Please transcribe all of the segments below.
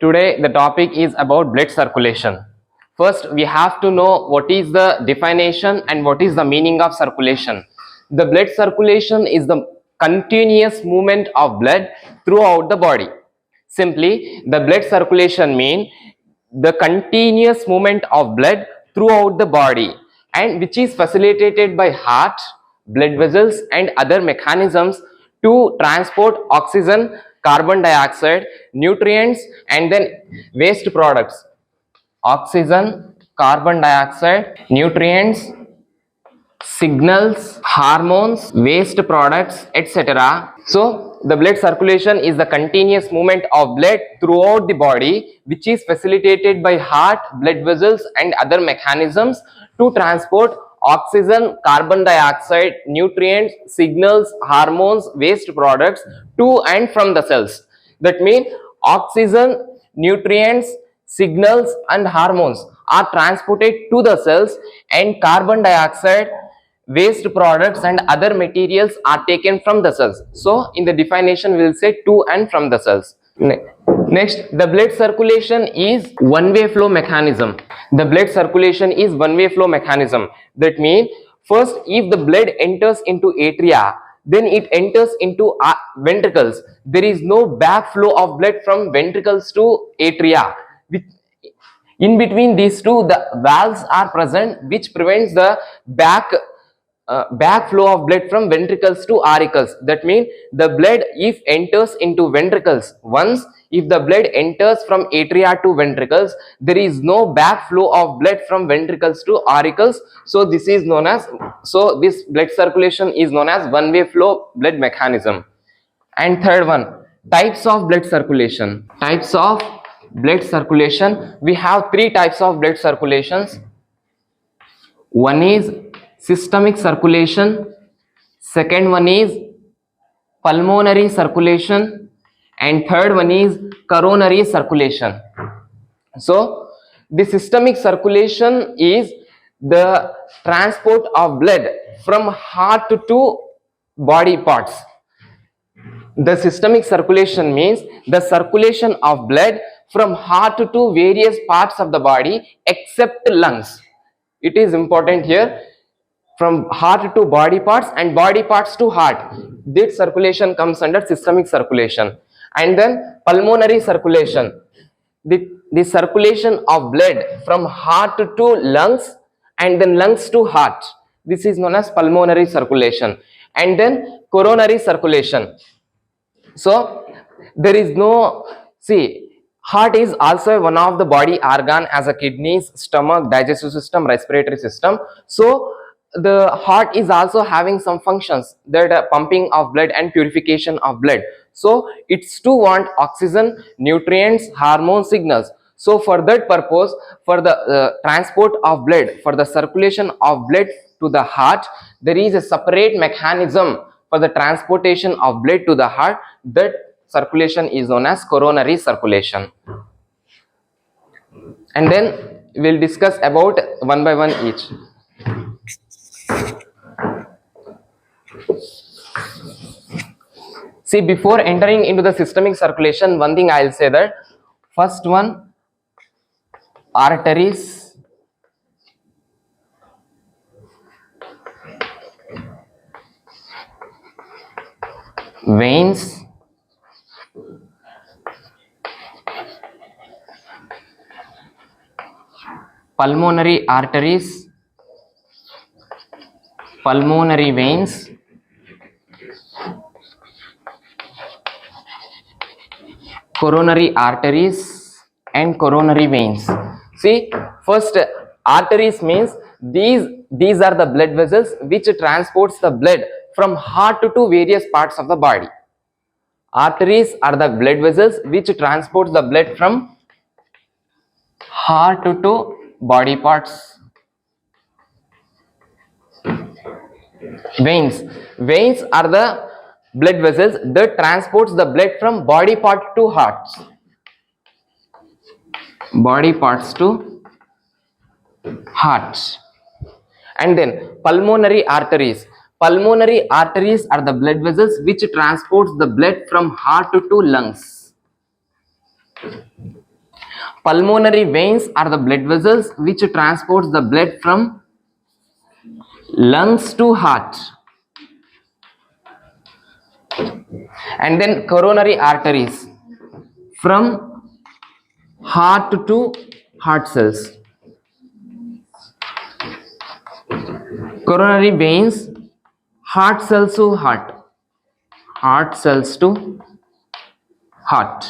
Today the topic is about blood circulation. First, we have to know what is the definition and what is the meaning of circulation. The blood circulation is the continuous movement of blood throughout the body. Simply, the blood circulation means the continuous movement of blood throughout the body, and which is facilitated by heart, blood vessels and other mechanisms to transport oxygen, carbon dioxide, nutrients and then waste products. Oxygen, carbon dioxide, nutrients, signals, hormones, waste products, etc. So the blood circulation is the continuous movement of blood throughout the body, which is facilitated by heart, blood vessels and other mechanisms to transport oxygen, carbon dioxide, nutrients, signals, hormones, waste products to and from the cells. That means oxygen, nutrients, signals and hormones are transported to the cells, and carbon dioxide, waste products and other materials are taken from the cells. So in the definition we will say to and from the cells. Next, the blood circulation is one-way flow mechanism. The blood circulation is one-way flow mechanism. That means first, if the blood enters into atria, then it enters into ventricles. There is no back flow of blood from ventricles to atria. In between these two, the valves are present, which prevents the back flow of blood from ventricles to auricles. That means the blood, if enters into ventricles once, if the blood enters from atria to ventricles, there is no back flow of blood from ventricles to auricles. So this is known as, so this blood circulation is known as one-way flow blood mechanism. And third one, types of blood circulation. Types of blood circulation. We have three types of blood circulations. One is systemic circulation, second one is pulmonary circulation, and third one is coronary circulation. So the systemic circulation is the transport of blood from heart to body parts. The systemic circulation means the circulation of blood from heart to various parts of the body except lungs. It is important here, from heart to body parts and body parts to heart. This circulation comes under systemic circulation. And then pulmonary circulation, the circulation of blood from heart to lungs and then lungs to heart. This is known as pulmonary circulation. And then coronary circulation. So there is no, see, heart is also one of the body organ as a kidneys, stomach, digestive system, respiratory system. So the heart is also having some functions, that pumping of blood and purification of blood. So it's to want oxygen, nutrients, hormone signals. So for that purpose, for the transport of blood, for the circulation of blood to the heart, there is a separate mechanism for the transportation of blood to the heart. That circulation is known as coronary circulation. And then we'll discuss about one by one each. See, before entering into the systemic circulation, one thing I'll say that first one, arteries, veins, pulmonary arteries, pulmonary veins, coronary arteries and coronary veins. See, first, arteries means these are the blood vessels which transports the blood from heart to various parts of the body. Arteries are the blood vessels which transports the blood from heart to body parts. Veins are the blood vessels that transports the blood from body part to hearts. Body parts to hearts. And then pulmonary arteries. Pulmonary arteries are the blood vessels which transports the blood from heart to lungs. Pulmonary veins are the blood vessels which transports the blood from lungs to heart. And then coronary arteries from heart to heart cells. Coronary veins, heart cells to heart. Heart cells to heart.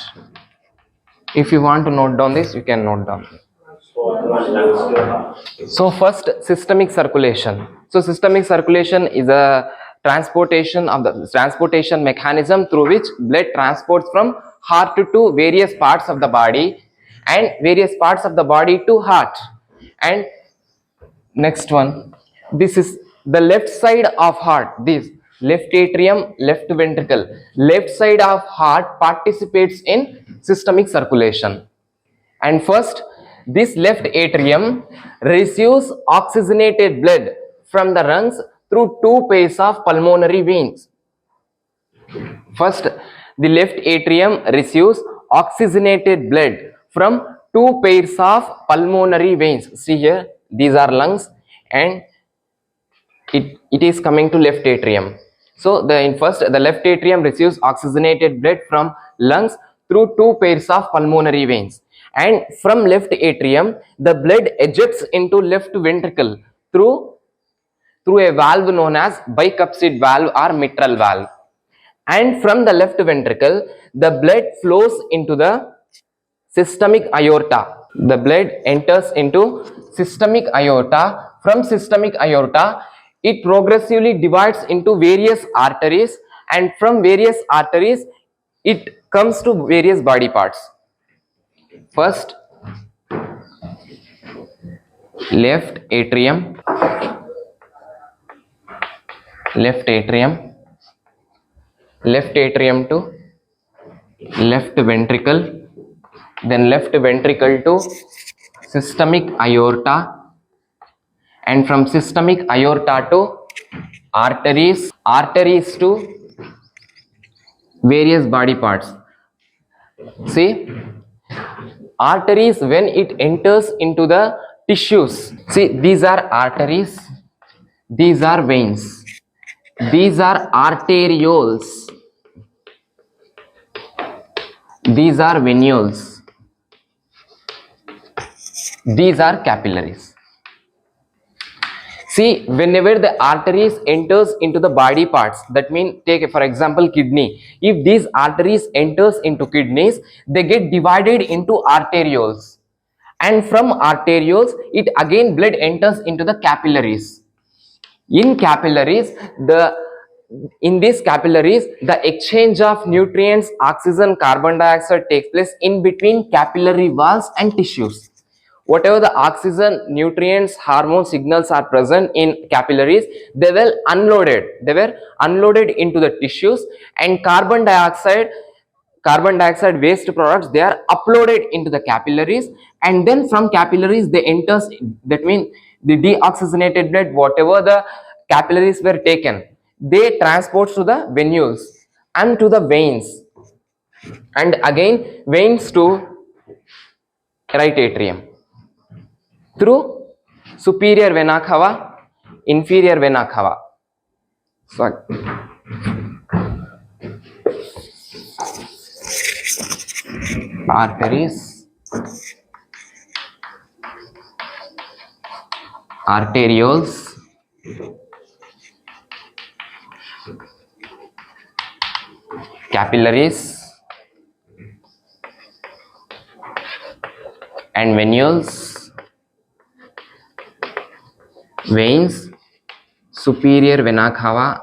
If you want to note down this, you can note down. So first, systemic circulation. So systemic circulation is a transportation mechanism through which blood transports from heart to various parts of the body and various parts of the body to heart. And next one, this is the left side of heart. This left atrium, left ventricle. Left side of heart participates in systemic circulation. And first, this left atrium receives oxygenated blood from the lungs through two pairs of pulmonary veins. First, the left atrium receives oxygenated blood from two pairs of pulmonary veins. See here, these are lungs and it is coming to left atrium. So the left atrium receives oxygenated blood from lungs through two pairs of pulmonary veins, and from left atrium the blood ejects into left ventricle through a valve known as bicuspid valve or mitral valve, and from the left ventricle the blood flows into the systemic aorta. The blood enters into systemic aorta. From systemic aorta, it progressively divides into various arteries, and from various arteries, it comes to various body parts. First, left atrium, left atrium, left atrium to left ventricle, then left ventricle to systemic aorta, and from systemic aorta to arteries, arteries to various body parts. See, arteries, when it enters into the tissues, see, these are arteries, these are veins, these are arterioles, these are venules, these are capillaries. See, whenever the arteries enters into the body parts, that means take for example kidney. If these arteries enters into kidneys, they get divided into arterioles, and from arterioles it again blood enters into the capillaries. In these capillaries, the exchange of nutrients, oxygen, carbon dioxide takes place in between capillary walls and tissues. Whatever the oxygen, nutrients, hormone signals are present in capillaries, they were unloaded into the tissues, and carbon dioxide waste products, they are uploaded into the capillaries, and then from capillaries they enters, that means the deoxygenated blood, whatever the capillaries were taken, they transports to the venules and to the veins, and again veins to right atrium through superior vena cava, inferior vena cava. Sorry. Arteries, arterioles, capillaries, and venules, veins, superior vena cava,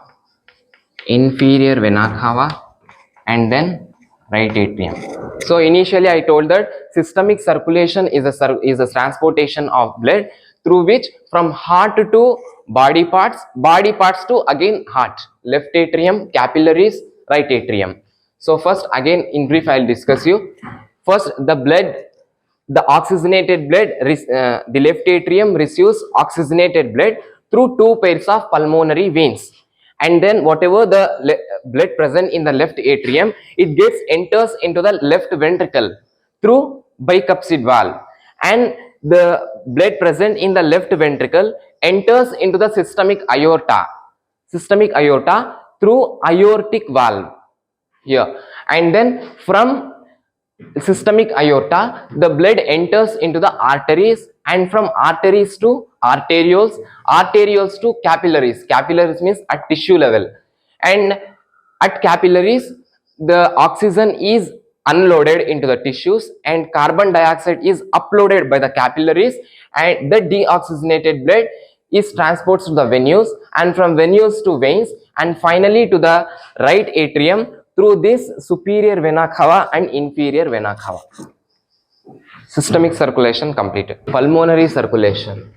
inferior vena cava, and then right atrium. So initially I told that systemic circulation is a transportation of blood through which from heart to body parts to again heart, left atrium, capillaries, right atrium. So first, again in brief I will discuss you. First, the oxygenated blood, the left atrium receives oxygenated blood through two pairs of pulmonary veins, and then whatever the blood present in the left atrium, it enters into the left ventricle through bicuspid valve, and the blood present in the left ventricle enters into the systemic aorta through aortic valve here, and then from systemic aorta the blood enters into the arteries, and from arteries to arterioles to capillaries means at tissue level, and at capillaries the oxygen is unloaded into the tissues and carbon dioxide is uploaded by the capillaries, and the deoxygenated blood is transported to the venules, and from venules to veins, and finally to the right atrium through this superior vena cava and inferior vena cava. Systemic circulation completed. Pulmonary circulation.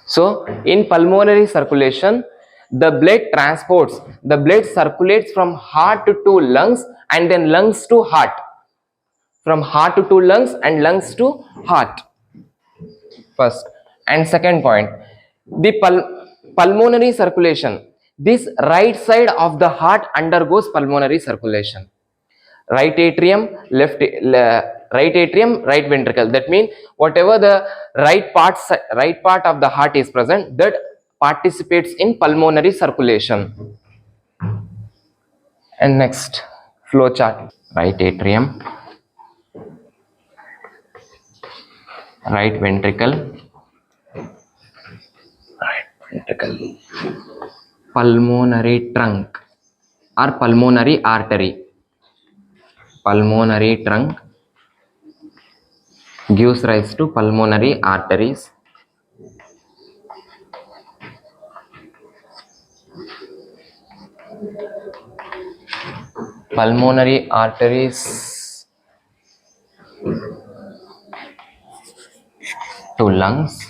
So in pulmonary circulation, the blood circulates from heart to lungs, and then lungs to heart, from heart to lungs and lungs to heart. First and second point, the pulmonary circulation, this right side of the heart undergoes pulmonary circulation. Right atrium, right ventricle, that means whatever the right part of the heart is present, that participates in pulmonary circulation. And next flow chart. Right atrium, right ventricle, pulmonary trunk or pulmonary artery. Pulmonary trunk gives rise to pulmonary arteries. Pulmonary arteries to lungs,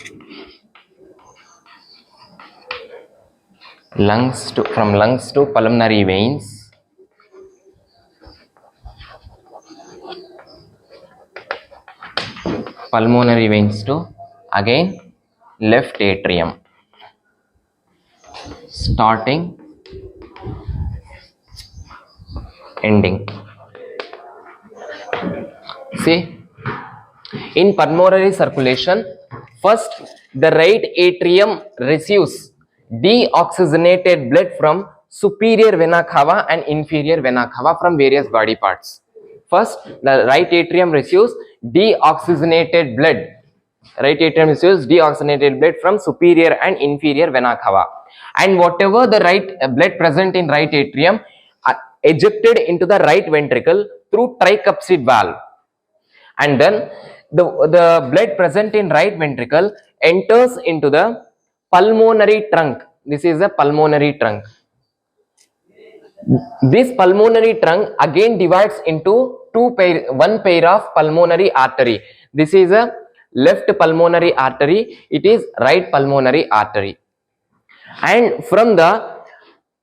from lungs to pulmonary veins, pulmonary veins to again left atrium, starting ending. See, in pulmonary circulation, first the right atrium receives deoxygenated blood from superior vena cava and inferior vena cava from various body parts. First, the right atrium receives deoxygenated blood. Right atrium receives deoxygenated blood from superior and inferior vena cava, and whatever the blood present in right atrium ejected into the right ventricle through tricuspid valve, and then the blood present in right ventricle enters into the pulmonary trunk. This is a pulmonary trunk. This pulmonary trunk again divides into one pair of pulmonary artery. This is a left pulmonary artery, it is right pulmonary artery, and from the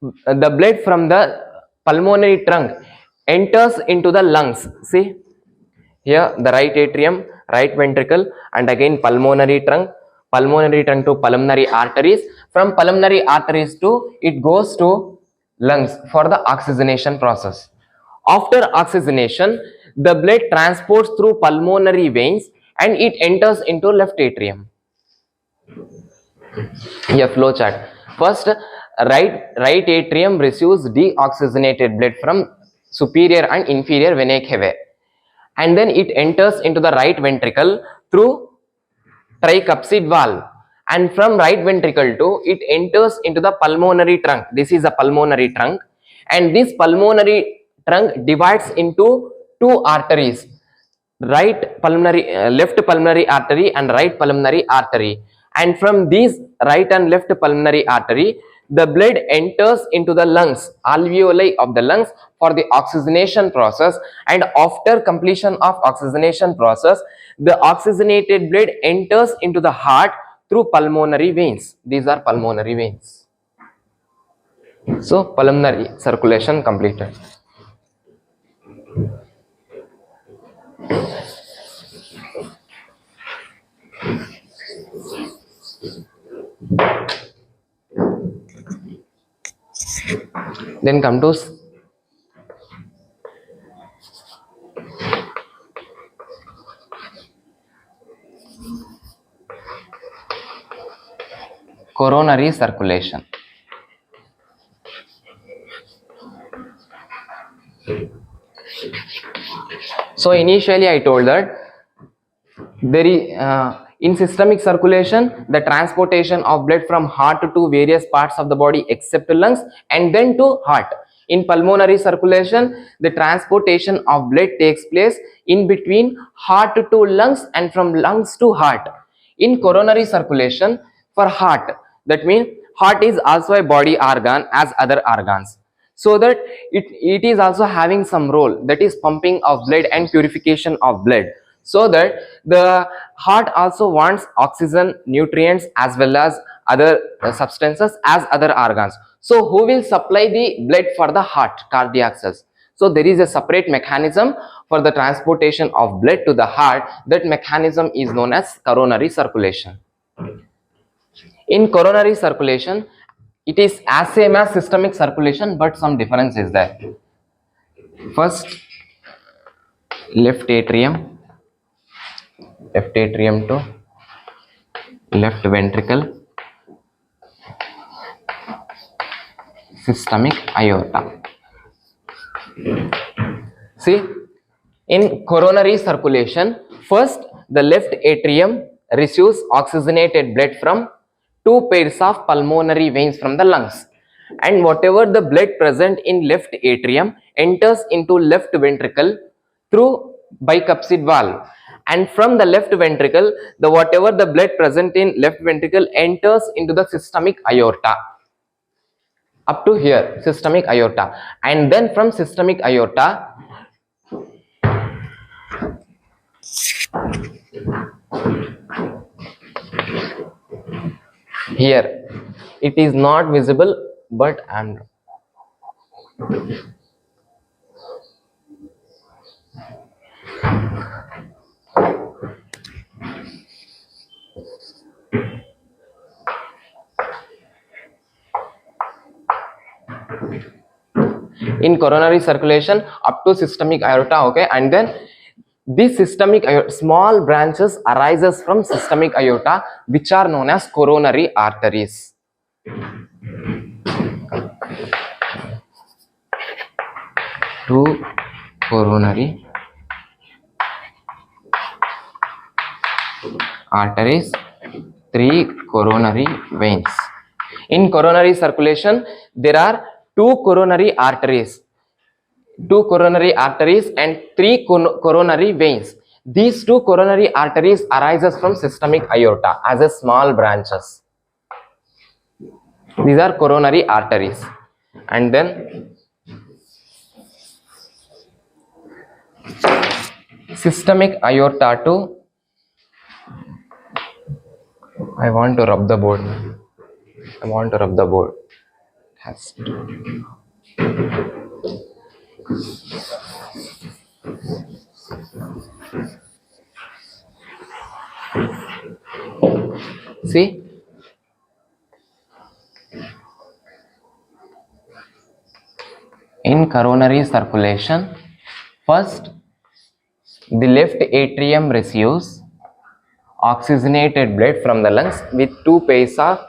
blood from the pulmonary trunk enters into the lungs. See here, the right atrium, right ventricle, and again pulmonary trunk to pulmonary arteries, from pulmonary arteries to it goes to lungs for the oxygenation process. After oxygenation, the blood transports through pulmonary veins and it enters into left atrium. Here flow chart. First, right atrium receives deoxygenated blood from superior and inferior venae cavae, and then it enters into the right ventricle through tricuspid valve, and from right ventricle to it enters into the pulmonary trunk. This is a pulmonary trunk, and this pulmonary trunk divides into two arteries, left pulmonary artery and right pulmonary artery, and from these right and left pulmonary artery the blood enters into the lungs, alveoli of the lungs for the oxygenation process, and after completion of oxygenation process the oxygenated blood enters into the heart through pulmonary veins. These are pulmonary veins. So pulmonary circulation completed. Then come to coronary circulation. So initially I told that there is in systemic circulation the transportation of blood from heart to various parts of the body except lungs and then to heart. In pulmonary circulation the transportation of blood takes place in between heart to lungs and from lungs to heart. In coronary circulation for heart, that means heart is also a body organ as other organs, so that it is also having some role, that is pumping of blood and purification of blood, so that the heart also wants oxygen, nutrients as well as other substances as other organs. So who will supply the blood for the heart? Cardiac cells. So there is a separate mechanism for the transportation of blood to the heart. That mechanism is known as coronary circulation. In coronary circulation, it is as same as systemic circulation, but some difference is there. First, left atrium to left ventricle, systemic aorta. See, in coronary circulation, first the left atrium receives oxygenated blood from two pairs of pulmonary veins from the lungs, and whatever the blood present in left atrium enters into left ventricle through bicuspid valve, and from the left ventricle the whatever the blood present in left ventricle enters into the systemic aorta up to here, systemic aorta, and then from systemic aorta here, it is not visible, but I'm in coronary circulation up to systemic aorta, okay, and then this systemic small branches arises from systemic aorta which are known as coronary arteries. Two coronary arteries, three coronary veins. In coronary circulation there are two coronary arteries and three coronary veins. These two coronary arteries arises from systemic aorta as a small branches. These are coronary arteries, and then systemic aorta to, I want to rub the board. Has to. See, in coronary circulation, first the left atrium receives oxygenated blood from the lungs with two pairs of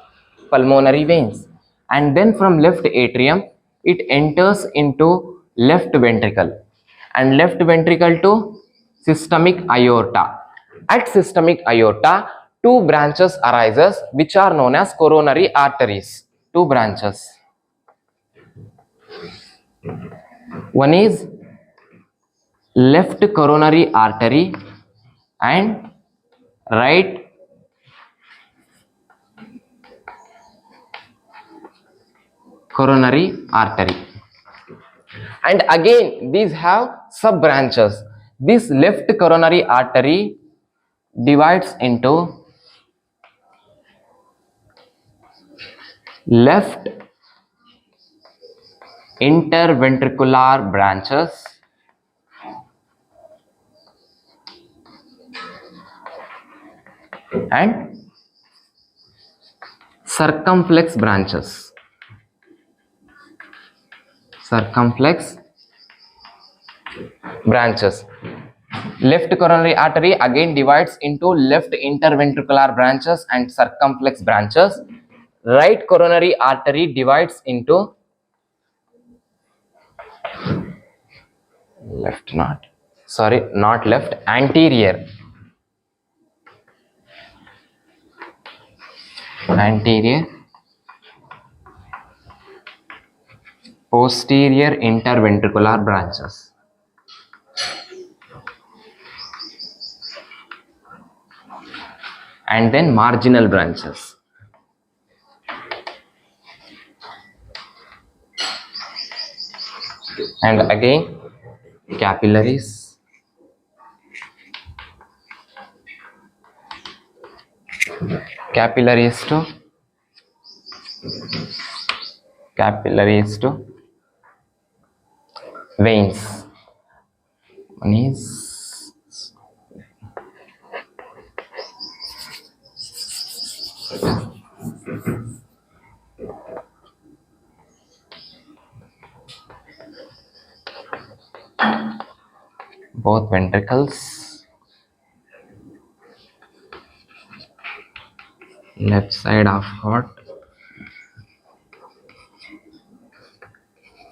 pulmonary veins, and then from left atrium it enters into left ventricle, and left ventricle to systemic aorta. At systemic aorta two branches arises which are known as coronary arteries. Two branches, one is left coronary artery and right coronary artery, and again these have sub branches. This left coronary artery divides into left interventricular branches and circumflex branches. Left coronary artery again divides into left interventricular branches and circumflex branches. right coronary artery divides into left, not left, anterior posterior interventricular branches and then marginal branches. And again capillaries, capillaries to veins. One is both ventricles, left side of heart,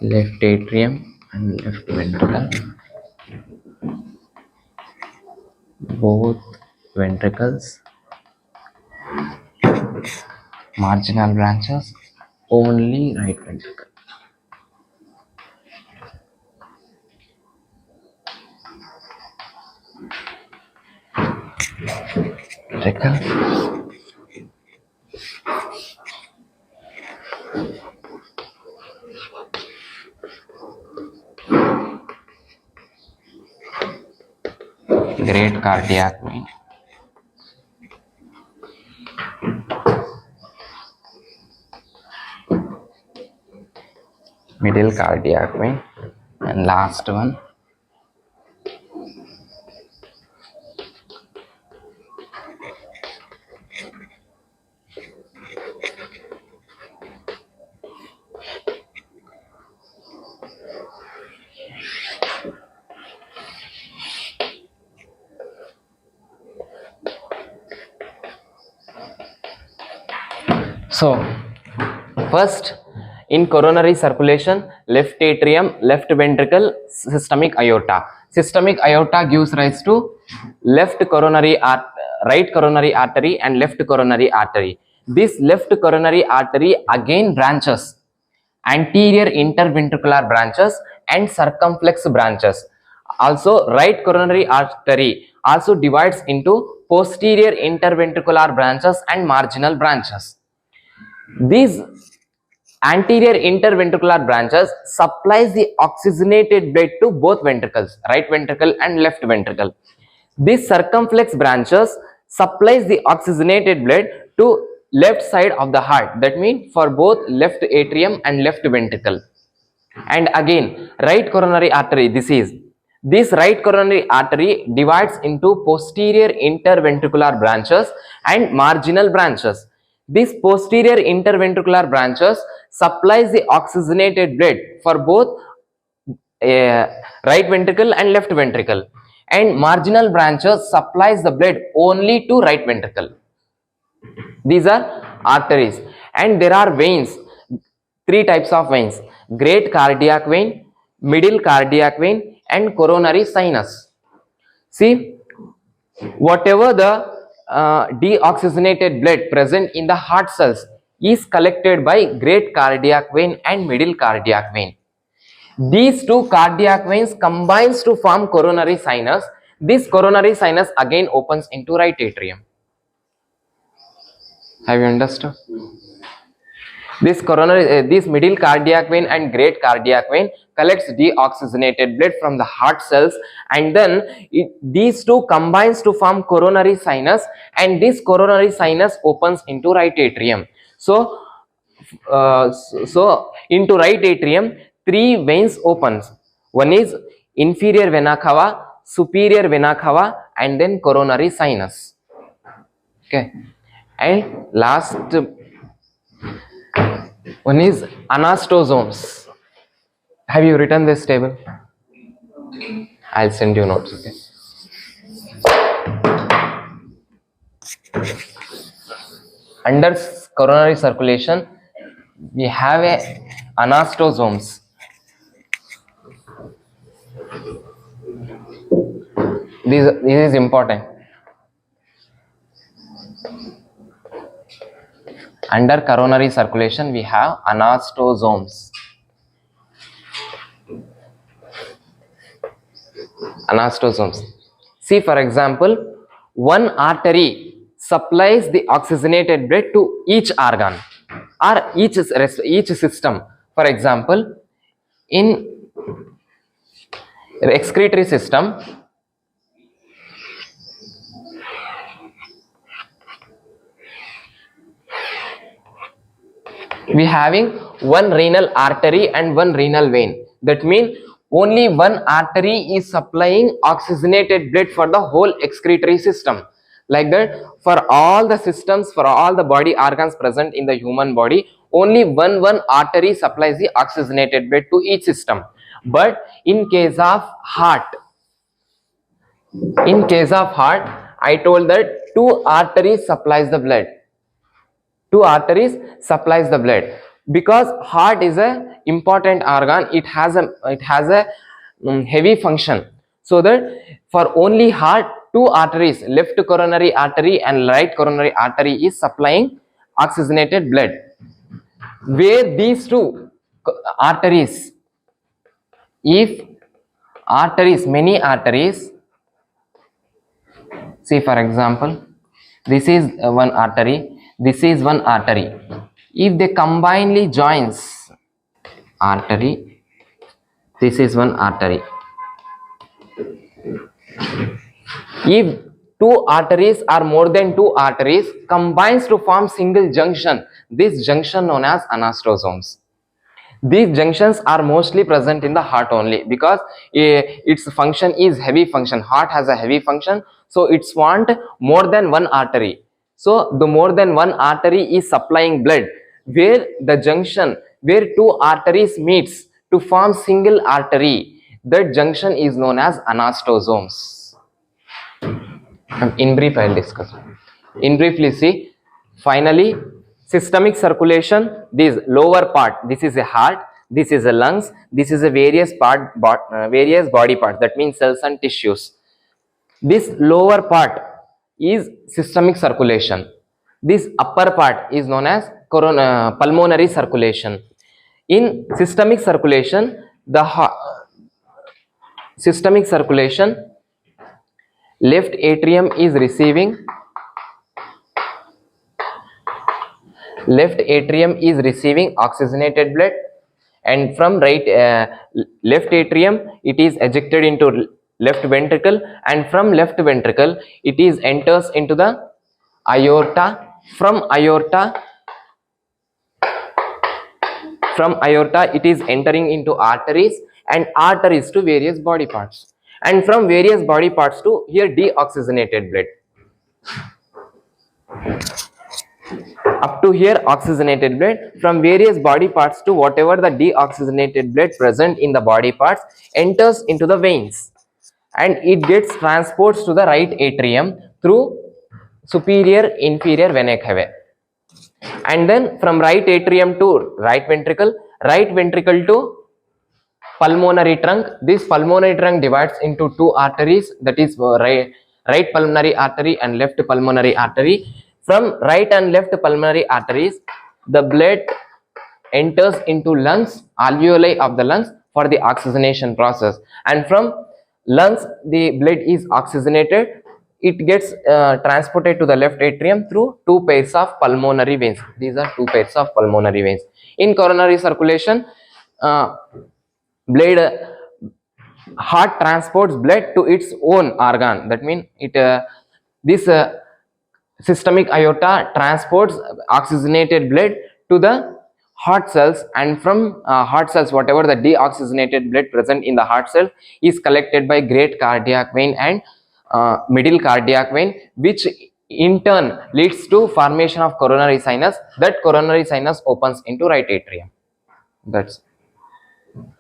left atrium and left ventricle, both ventricles, marginal branches, only right ventricle. Great cardiac vein, middle cardiac vein, and last one so first, in coronary circulation, left atrium, left ventricle, systemic aorta. Systemic aorta gives rise to right coronary artery and left coronary artery. This left coronary artery again branches anterior interventricular branches and circumflex branches. Also, right coronary artery also divides into posterior interventricular branches and marginal branches. These anterior interventricular branches supplies the oxygenated blood to both ventricles, right ventricle and left ventricle. These circumflex branches supplies the oxygenated blood to left side of the heart, that means for both left atrium and left ventricle. And again right coronary artery, this right coronary artery divides into posterior interventricular branches and marginal branches. These posterior interventricular branches supplies the oxygenated blood for both right ventricle and left ventricle, and marginal branches supplies the blood only to right ventricle. These are arteries, and there are veins, three types of veins: great cardiac vein, middle cardiac vein, and coronary sinus. See, whatever the deoxygenated blood present in the heart cells is collected by great cardiac vein and middle cardiac vein. These two cardiac veins combines to form coronary sinus. This coronary sinus again opens into right atrium. Have you understood? This middle cardiac vein and great cardiac vein collects deoxygenated blood from the heart cells, and then these two combines to form coronary sinus, and this coronary sinus opens into right atrium. So into right atrium, three veins opens. One is inferior vena cava, superior vena cava, and then coronary sinus. Okay, and last one is anastosomes. Have you written this table? I'll send you notes. Okay. Under coronary circulation, we have a anastosomes. This is important. Under coronary circulation, we have anastosomes. Anastosomes. See, for example, one artery supplies the oxygenated blood to each organ or each system. For example, in excretory system, we having one renal artery and one renal vein. That means only one artery is supplying oxygenated blood for the whole excretory system. Like that, for all the systems, for all the body organs present in the human body, only one artery supplies the oxygenated blood to each system. But in case of heart, I told that two arteries supplies the blood. Two arteries supplies the blood, because heart is a important organ. It has a heavy function, so that for only heart, two arteries, left coronary artery and right coronary artery, is supplying oxygenated blood. Where these two arteries, if many arteries, see for example, this is one artery, this is one artery. If they combinedly joins artery, this is one artery. If two arteries or more than two arteries combines to form single junction, this junction known as anastosomes. These junctions are mostly present in the heart only, because its function is heavy function. Heart has a heavy function, so it's want more than one artery. So the more than one artery is supplying blood, where the junction, where two arteries meets to form single artery, that junction is known as anastosomes. In brief, I'll discuss. In briefly, see, finally, systemic circulation, this lower part, this is a heart, this is a lungs, this is a various body parts, that means cells and tissues. This lower part is systemic circulation. This upper part is known as pulmonary circulation. In systemic circulation, left atrium is receiving oxygenated blood, and from left atrium it is ejected into left ventricle, and from left ventricle it is enters into the aorta. From aorta it is entering into arteries, and arteries to various body parts, and from various body parts to here deoxygenated blood. Up to here oxygenated blood, from various body parts to whatever the deoxygenated blood present in the body parts enters into the veins, and it gets transported to the right atrium through superior inferior vena cava, and then from right atrium to right ventricle to pulmonary trunk. This pulmonary trunk divides into two arteries, that is right pulmonary artery and left pulmonary artery. From right and left pulmonary arteries, the blood enters into lungs, alveoli of the lungs, for the oxygenation process, and from lungs the blood is oxygenated. It gets transported to the left atrium through two pairs of pulmonary veins. These are two pairs of pulmonary veins. In coronary circulation, heart transports blood to its own organ. That means this systemic aorta transports oxygenated blood to the heart cells, and from heart cells, whatever the deoxygenated blood present in the heart cell is collected by great cardiac vein and middle cardiac vein, which in turn leads to formation of coronary sinus. That coronary sinus opens into right atrium. That's